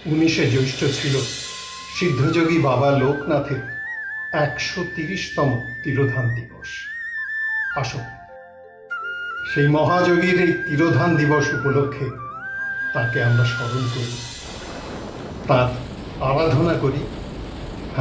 19শে জ্যৈষ্ঠ ছিল সিদ্ধযোগী বাবা লোকনাথের 130তম তিরোধান দিবস। আসুন সেই মহাযোগীর এই তিরোধান দিবস উপলক্ষে তাকে আমরা স্মরণ করি, তার আরাধনা করি,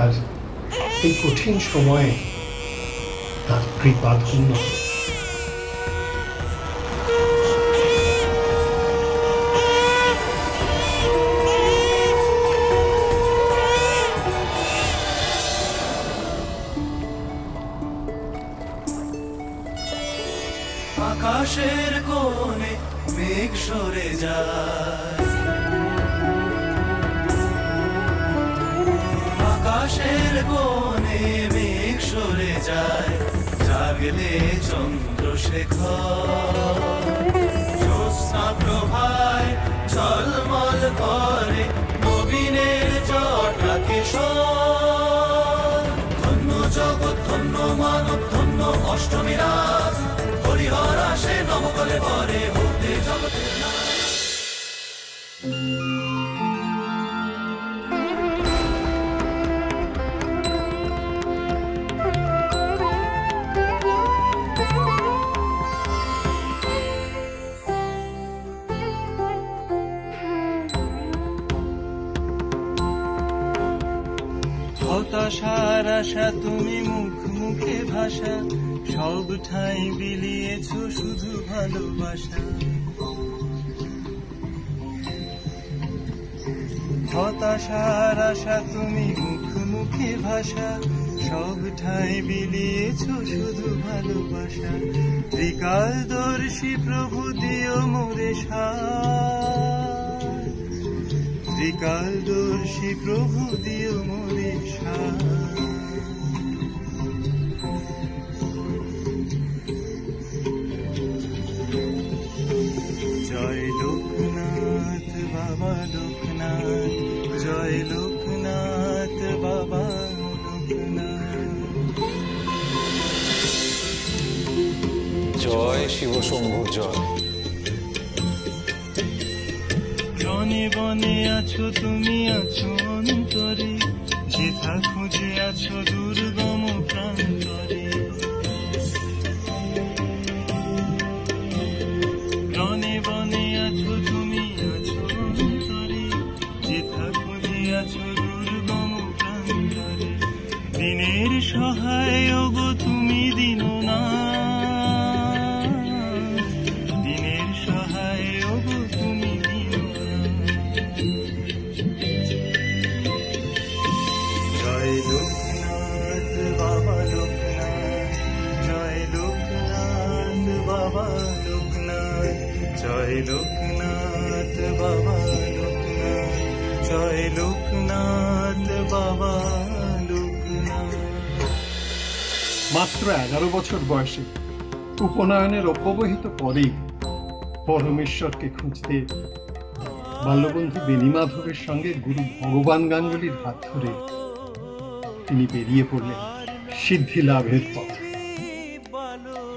আর এই কঠিন সময়ে তার কৃপা ধন্য করি। আকাশের কোণে মেঘ সরে যায়, আকাশের কোণে মেঘ সরে যায়, জাগলে চন্দ্রশেখর। জ্যোৎস্না প্রভায় ঝলমল করে নবীনের জটা কিশোর। ধন্য জগৎ, ধন্য মানব, ধন্য অষ্টমী রাত, হরিহর আসে নবকলে ভরে হতে জগতের নাথ। হতাশার আশা তুমি মুখ মুখে ভাষা, সব ঠাই বিলিয়েছ শুধু ভালোবাসা। হতাশার আশা তুমি মুখ মুখে ভাষা, সব ঠাই বিলিয়েছ শুধু ভালোবাসা। ত্রিকালদর্শী প্রভু দিও মোরে সাথ, ত্রিকালদর্শী প্রভু দিও মোরে সাথ। জয় লোকনাথ বাবা লোকনাথ, জয় লোকনাথ বাবা লোকনাথ। জয় শিব শম্ভু জয়। বনে বনে আছো তুমি, আছো অন্তরে, যেথা খুঁজে আছো দুর্গম প্রান্তরে। বনে বনে আছো তুমি, আছো অন্তরে, যেথা খুঁজে আছো দুর্গম প্রান্তরে। দিনের সহায় গো তুমি দীননাথ, দিনের সহায় গো তুমি দীননাথ। জয় লোকনাথ বাবা লোকনাথ, জয় লোকনাথ বাবা লোকনাথ, জয় লোকনাথ বাবা লোকনাথ, জয় লোকনাথ বাবা লোকনাথ। মাত্র 11 বছর বয়সে উপনয়নের অব্যবহিত পরেই পরমেশ্বরকে খুঁজতে বাল্যবন্ধু বেণীমাধবের সঙ্গে গুরু ভগবান গাঙ্গুলির হাত ধরে তিনি বেরিয়ে পড়লেন সিদ্ধি লাভের পথে।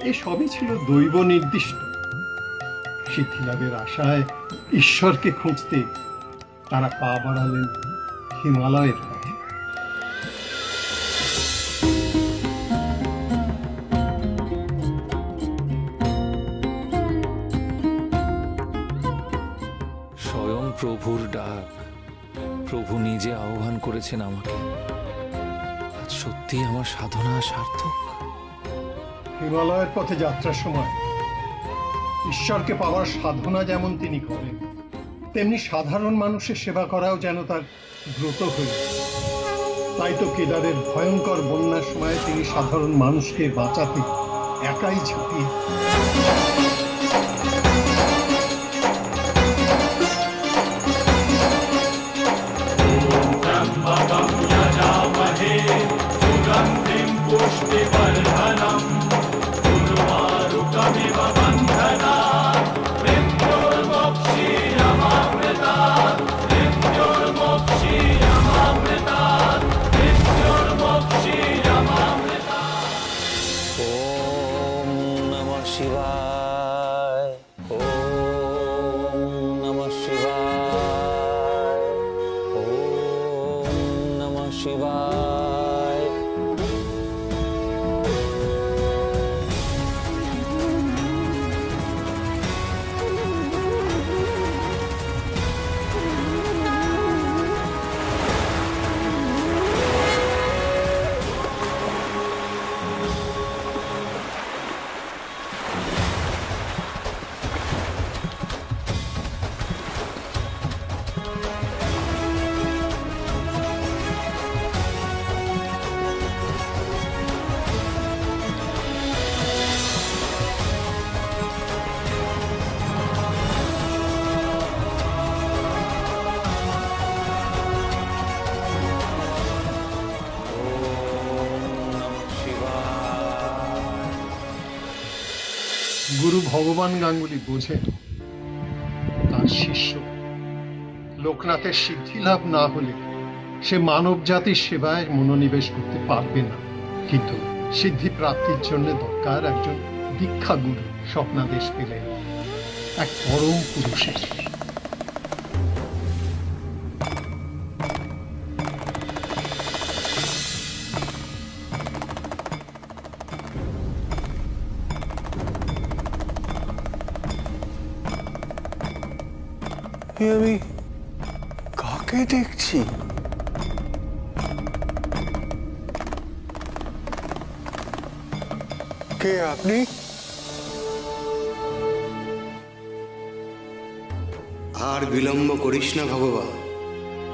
এই সবই ছিল দৈব নির্দিষ্ট। সিদ্ধি লাভের আশায় ঈশ্বরকে খুঁজতে তারা পা বাড়ালেন হিমালয়ের পথে। স্বয়ং প্রভুর ডাক, প্রভু নিজে আহ্বান করেছেন আমাকে। আজ সত্যি আমার সাধনা সার্থক। হিমালয়ের পথে যাত্রার সময় ঈশ্বরকে পাওয়ার সাধনা যেমন তিনি করেন, তেমনি সাধারণ মানুষের সেবা করাও যেন তার ব্রত হয়ে। তাই তো কেদারের ভয়ঙ্কর বন্যার সময় তিনি সাধারণ মানুষকে বাঁচাতে একাই ঝাঁপিয়ে ওম নমঃ শিবায়। শিবায়। গুরু ভগবান গাঙ্গুলি বোঝেন তার শিষ্য লোকনাথের সিদ্ধি লাভ না হলে সে মানব জাতির সেবায় মনোনিবেশ করতে পারবে না। কিন্তু সিদ্ধি প্রাপ্তির জন্য দরকার একজন দীক্ষা গুরু। স্বপ্নাদেশ পেলেন এক পরম পুরুষের। আমি কাকে দেখছি? কে আপনি? আর বিলম্ব করিস না ভগবান,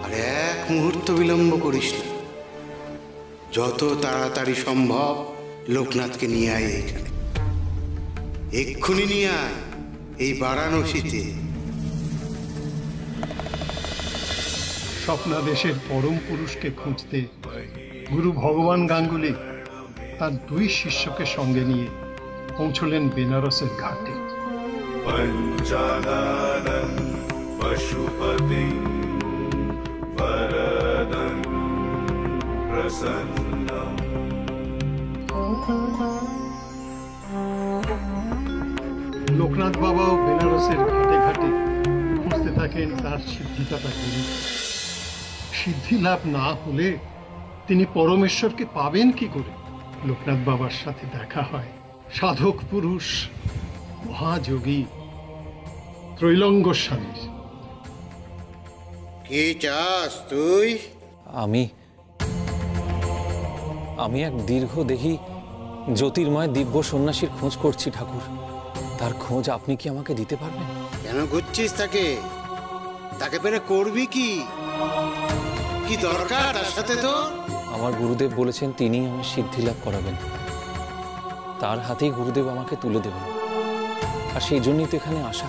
আর এক মুহূর্ত বিলম্ব করিস না। যত তাড়াতাড়ি সম্ভব লোকনাথকে নিয়ে আয় এইখানে, এক্ষুনি নিয়ে আয় এই বারাণসীতে। স্বপ্নাদেশের পরম পুরুষকে খুঁজতে গুরু ভগবান গাঙ্গুলি তার দুই শিষ্যকে সঙ্গে নিয়ে পৌঁছলেন বেনারসের ঘাটে। পঞ্চানন পশুপতি বরদং প্রসন্নম। লোকনাথ বাবাও বেনারসের ঘাটে ঘাটে খুঁজতে থাকেন তার সিদ্ধিদাতা গুরু। সিদ্ধি লাভ না হলে তিনি পরমেশ্বরকে পাবেন কি করে? লোকনাথ বাবার সাথে দেখা হয় সাধক পুরুষ মহাযোগী ত্রৈলঙ্গ স্বামীর। কি চাস তুই? আমি এক দীর্ঘ দেহি জ্যোতির্ময় দিব্য সন্ন্যাসীর খোঁজ করছি ঠাকুর। তার খোঁজ আপনি কি আমাকে দিতে পারবেন? কেন ঘুরছিস তাকে? তাকে পেরে করবি কি? কি দরকার তার সাথে তো? আমার গুরুদেব বলেছেন তিনি আমার সিদ্ধি লাভ করাবেন, তার হাতেই গুরুদেব আমাকে তুলে দেবেন। আর সেই জন্যই তো এখানে আসা।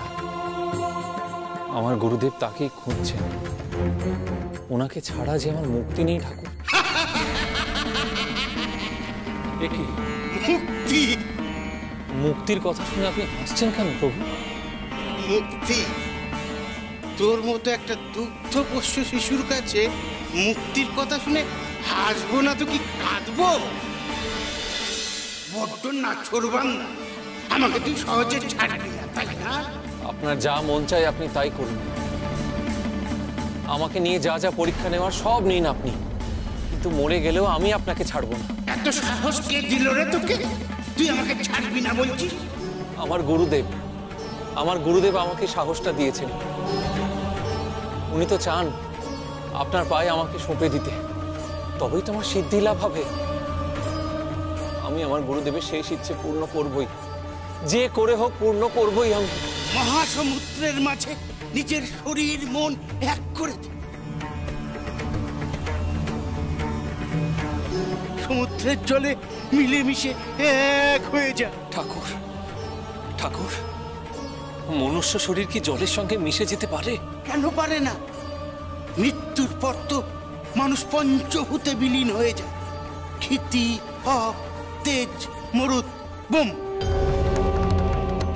আমার গুরুদেব তাকেই খুঁজছেন, ওনাকে ছাড়া যে আমার মুক্তি নেই ঠাকুর। এ কি মুক্তি? মুক্তির কথা শুনে আপনি হাসছেন কেন প্রভু? মুক্তি? তোর মতো একটা দুগ্ধপোষ্য শিশুর কাছে মুক্তির কথা শুনে হাসবো না তো কি কাঁদবো? বড্ড নাছোড়বান না, আমাকে তুই সহজে ছাড়বি না তাই না? আপনার যা মন চায় আপনি তাই করুন। আমাকে নিয়ে যা যা পরীক্ষা নেওয়ার সব নিন আপনি, কিন্তু মরে গেলেও আমি আপনাকে ছাড়বো না। এত সাহস কে দিল রে তোকে? তুই আমাকে ছাড়বি না বলছিস? আমার গুরুদেব আমাকে সাহসটা দিয়েছেন। উনি তো চান আপনার পায়ে আমাকে সঁপে দিতে, তবেই তো আমার সিদ্ধি লাভ হবে। আমি আমার গুরুদেবের শেষ ইচ্ছে পূর্ণ করবই, যে করে হোক পূর্ণ করবই আমি। মহাসমুদ্রের মাঝে নিজের শরীর মন এক করে দে। সমুদ্রের জলে মিলেমিশে এক হয়ে যা। ঠাকুর, মনুষ্য শরীর কি জলের সঙ্গে মিশে যেতে পারে? কেন পারে না? মৃত্যুর পর তো মানুষ পঞ্চভূতে বিলীন হয়ে যায়। ক্ষিতি, অপ, তেজ, মরুত, বোম।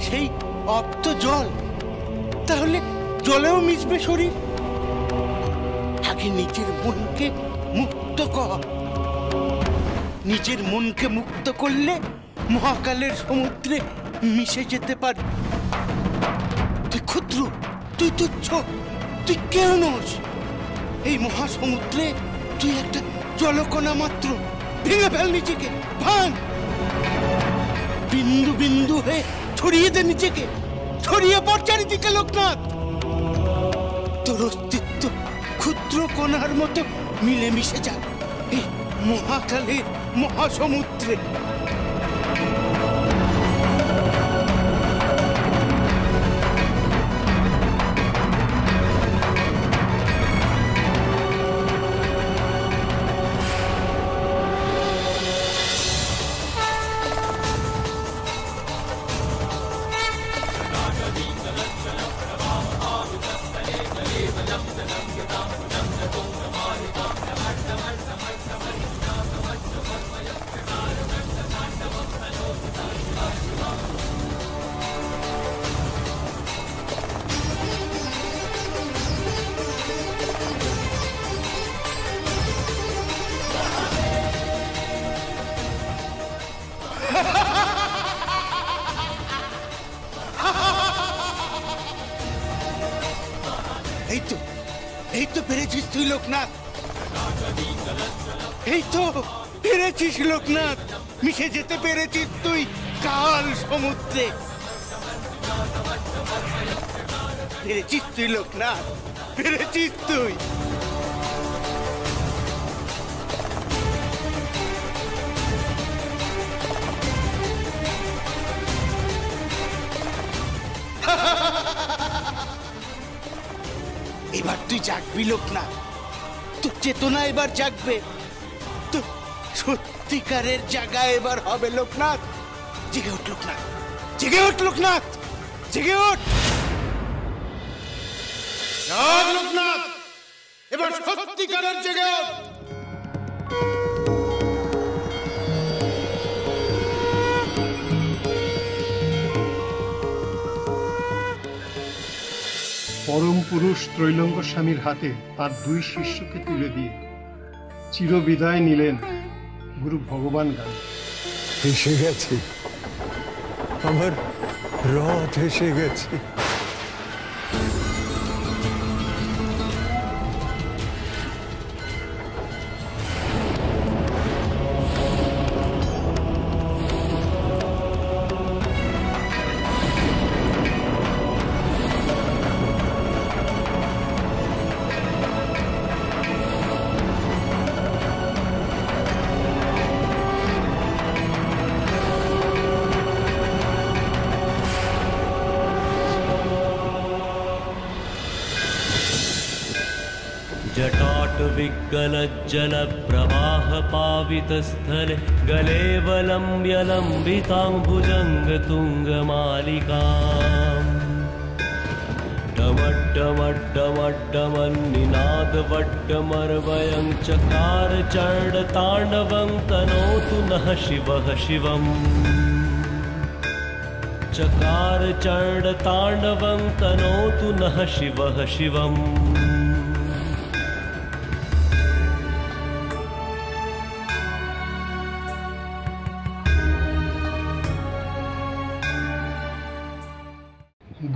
সেই অপ তো জল, তাহলে জলেও মিশবে শরীর। আগে নিজের মনকে মুক্ত কর। নিজের মনকে মুক্ত করলে মহাকালের সমুদ্রে মিশে যেতে পারবি। তুই ক্ষুদ্র, তুই তুচ্ছ, তুই কেউ নস। এই মহাসমুদ্রে তুই একটা জলকণা মাত্র, ভেঙে ফেল নিজেকে, ভাঙ, বিন্দু বিন্দু হয়ে ছড়িয়ে দে নিজেকে, ছড়িয়ে পড় চারিদিকে লোকনাথ। তোর অস্তিত্ব ক্ষুদ্র কণার মতো মিলেমিশে যাক এই মহাকালের মহাসমুদ্রে। এই তো পেরেছিস তুই লোকনাথ, এই তো পেরেছিস লোকনাথ, মিশে যেতে পেরেছিস তুই কাল সমুদ্রে, পেরেছিস তুই লোকনাথ, পেরেছিস তুই। এবার তুই জাগবি লোকনাথ, তোর চেতনা এবার জাগবে, তো সত্যিকারের জায়গা এবার হবে লোকনাথ। জেগে ওঠ লোকনাথ, জেগে ওঠ লোকনাথ, জেগে ওঠ, জাগ লোকনাথ, এবার সত্যিকারের জেগে ওঠ। পরম পুরুষ ত্রৈলঙ্গ স্বামীর হাতে তার দুই শিষ্যকে তুলে দিয়ে চিরবিদায় নিলেন গুরু ভগবান গান। এসে গেছে, আমার রথ এসে গেছে। जटाटविग्गलज्जलप्रवाहपावितस्थले गलेवलम्ब्य लम्बिताम्बुजङ्गतुङ्गमालिकाम् डमड्डमड्डमड्डमन्निनादवड्डमर्वयं चकार चण्डताण्डवं तनोतु नः शिवः शिवम् चकार चण्डताण्डवं तनोतु नः शिवः शिवम्।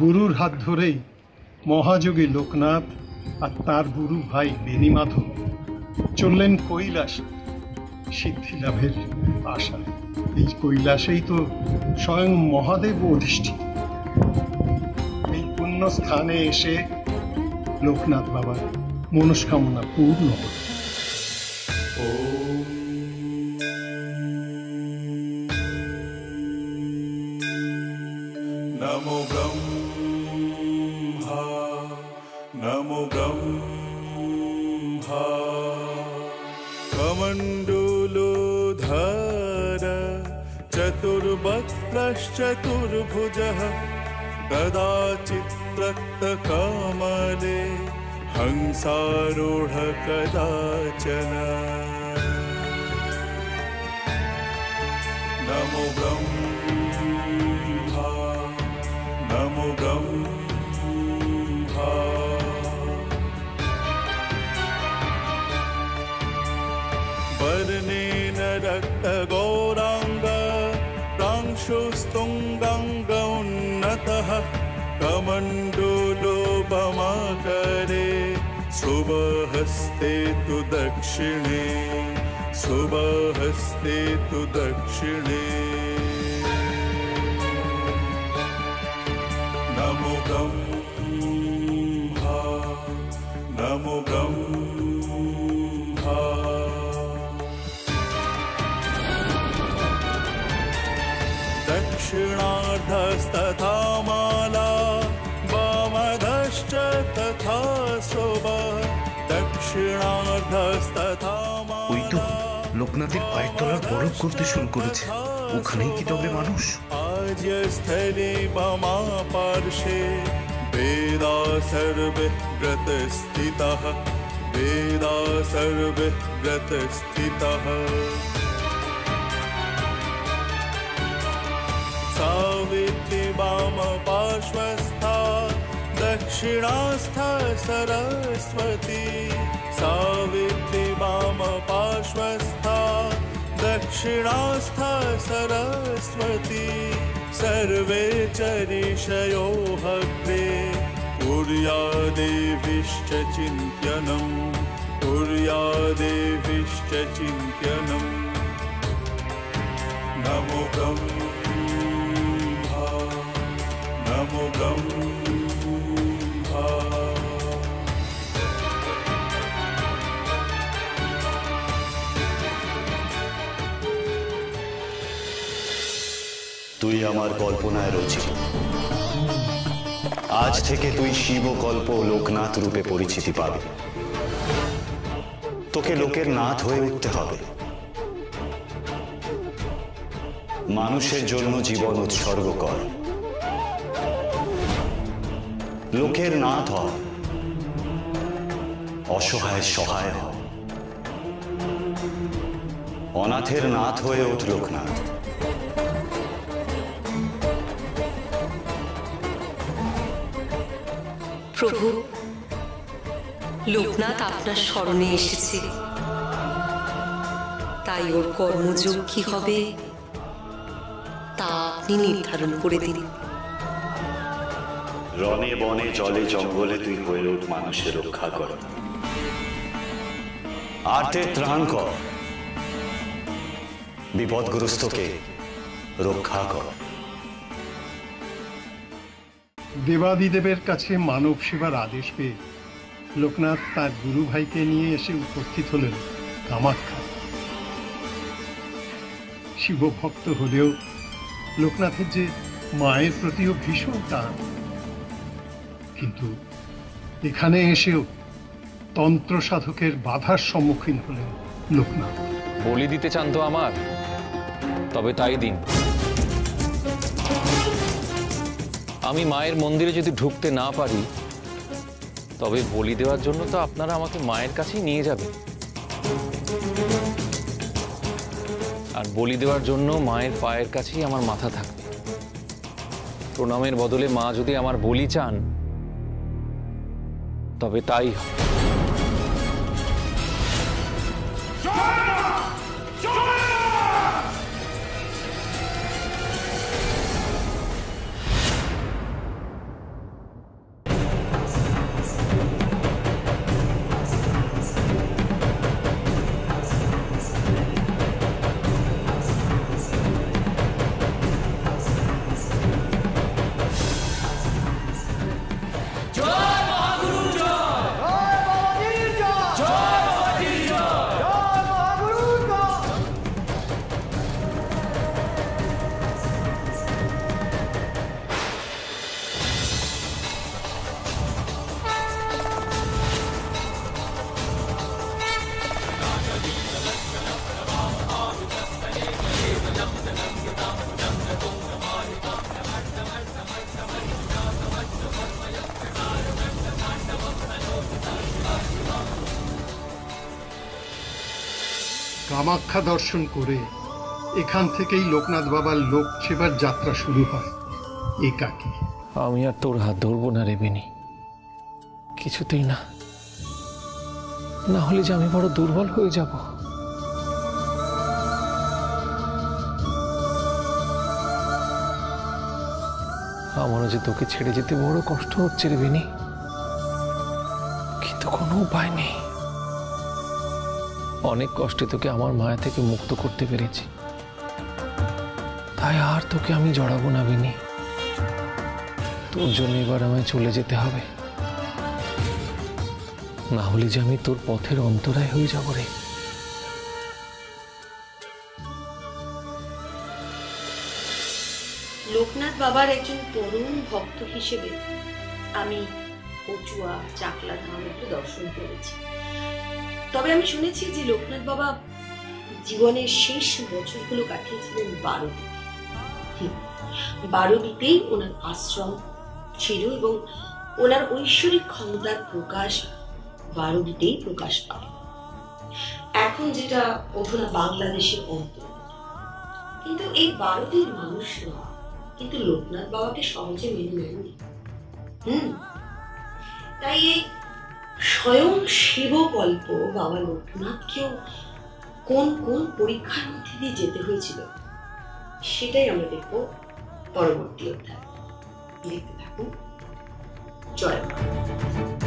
গুরুর হাত ধরেই মহাযোগী লোকনাথ আর তার গুরু ভাই বেণীমাধব চললেন কৈলাস সিদ্ধি লাভের আশায়। এই কৈলাসেই তো স্বয়ং মহাদেব অধিষ্ঠিত। এই পুণ্য স্থানে এসে লোকনাথ বাবার মনস্কামনা পূর্ণ হল। नमो ब्रह्मा नमो ब्रह्मा कमण्डलूधर चतुर्वक्त्रश्चतुर्भुजः कदाचित् रक्तकमले हंसारूढ कदाचन। नमो ब्रह्मा नमो ब्रह्मा वर्णेन रक्तगौराङ्ग प्रांशुस्तुङ्गाङ्गोन्नतः कमण्डलोपमाकरे शुभहस्ते तु दक्षिणे शुभहस्ते तु दक्षिणे नमो ब्रह्मा नमो ब्रह्मा दक्षिणार्धस्तथा माला वामधश्च तथा शोभा दक्षिणार्धस्तथा ওই তো লোকনাথের পায়ের তলার বরফ করতে শুরু করেছে। ওখানেই কি তবে মানুষ? आर्यस्थले ममा पार्श्वे वेदा सर्वे व्रतस्थितः वेदा सर्वे व्रतस्थितः सावित्री वाम पार्श्वस्था दक्षिणास्था सरस्वती सावित्री वाम पार्श्वस्था दक्षिणास्था सरस्वती सर्वे च ऋषयो हव्ये कुर्यादेवीश्च चिन्त्यनम् कुर्यादेवीश्च चिन्त्यनम् नमो ब्रह्मा नमो ब्रह्मा তুই আমার কল্পনায় রচিত। আজ থেকে তুই শিবকল্প লোকনাথ রূপে পরিচিতি পাবি। তোকে লোকের নাথ হয়ে উঠতে হবে। মানুষের জন্য জীবন উৎসর্গ কর। লোকের নাথ হ, অসহায় সহায় হ। অনাথের নাথ হয়ে ওঠ লোকনাথ। প্রভু, লোকনাথ আপনার স্মরণে এসেছে, তাই ওর কর্মযোগ কি হবে তা আপনি নির্ধারণ করে দিন। রণে বনে জলে জঙ্গলে তুই হয়ে ওঠ মানুষের রক্ষা কর। আর্তের ত্রাণ কর, বিপদগ্রস্তকে রক্ষা কর। দেবাদিদেবের কাছে মানব সেবার আদেশ পেয়ে লোকনাথ তার গুরু ভাইকে নিয়ে এসে উপস্থিত হলেন কামাখ্যা। শিবভক্ত হলেও লোকনাথের যে মায়ের প্রতিও ভীষণ টান, কিন্তু এখানে এসেও তন্ত্র সাধকের বাধার সম্মুখীন হলেন লোকনাথ। বলি দিতে চান তো আমার? তবে তাই দিন। আমি মায়ের মন্দিরে যদি ঢুকতে না পারি, তবে বলি দেওয়ার জন্য তো আপনারা আমাকে মায়ের কাছেই নিয়ে যাবেন, আর বলি দেওয়ার জন্য মায়ের পায়ের কাছেই আমার মাথা থাকবে। প্রণামের বদলে মা যদি আমার বলি চান, তবে তাই হবে। কামাখ্যা দর্শন করে এখান থেকেই লোকনাথ বাবার লোক সেবার যাত্রা শুরু হয় একাকী। আমি আর তোর হাত ধরবো না রে বেনি, কিছুতেই না। না হলে যে আমি বড় দুর্বল হয়ে যাব। আমারও যে তোকে ছেড়ে যেতে বড় কষ্ট হচ্ছে রে বেনি, কিন্তু কোনো উপায় নেই। অনেক কষ্টে তোকে আমার মায়া থেকে মুক্ত করতে পেরেছি, তাই আর তোকে আমি জড়াবো না বিনি। তোর জন্য এবার আমায় চলে যেতে হবে, না হলে যে আমি তোর পথের অন্তরায় হয়ে যাব রে। লোকনাথ বাবার একজন তরুণ ভক্ত হিসেবে আমি কচুয়া চাকলা ধাম একটু দর্শন করেছি। তবে আমি শুনেছি যে লোকনাথ বাবা জীবনের শেষ বছরগুলো কাটিয়েছিলেন বারোদিতেই ওনার আশ্রম ছিল এবং ওনার ঐশ্বরিক ক্ষমতার প্রকাশ বারোদিতেই প্রকাশ পায়। এখন যেটা অধুনা বাংলাদেশের অন্তর, কিন্তু এই বারোদির মানুষরা কিন্তু লোকনাথ বাবাকে সহজে মেনে নেননি। তাই এই স্বয়ং শিবকল্প বাবা লোকনাথকেও কোন কোন পরীক্ষার মধ্যে দিয়ে যেতে হয়েছিল সেটাই আমরা দেখব পরবর্তী অধ্যায়। দেখতে থাকুন। জয় মা।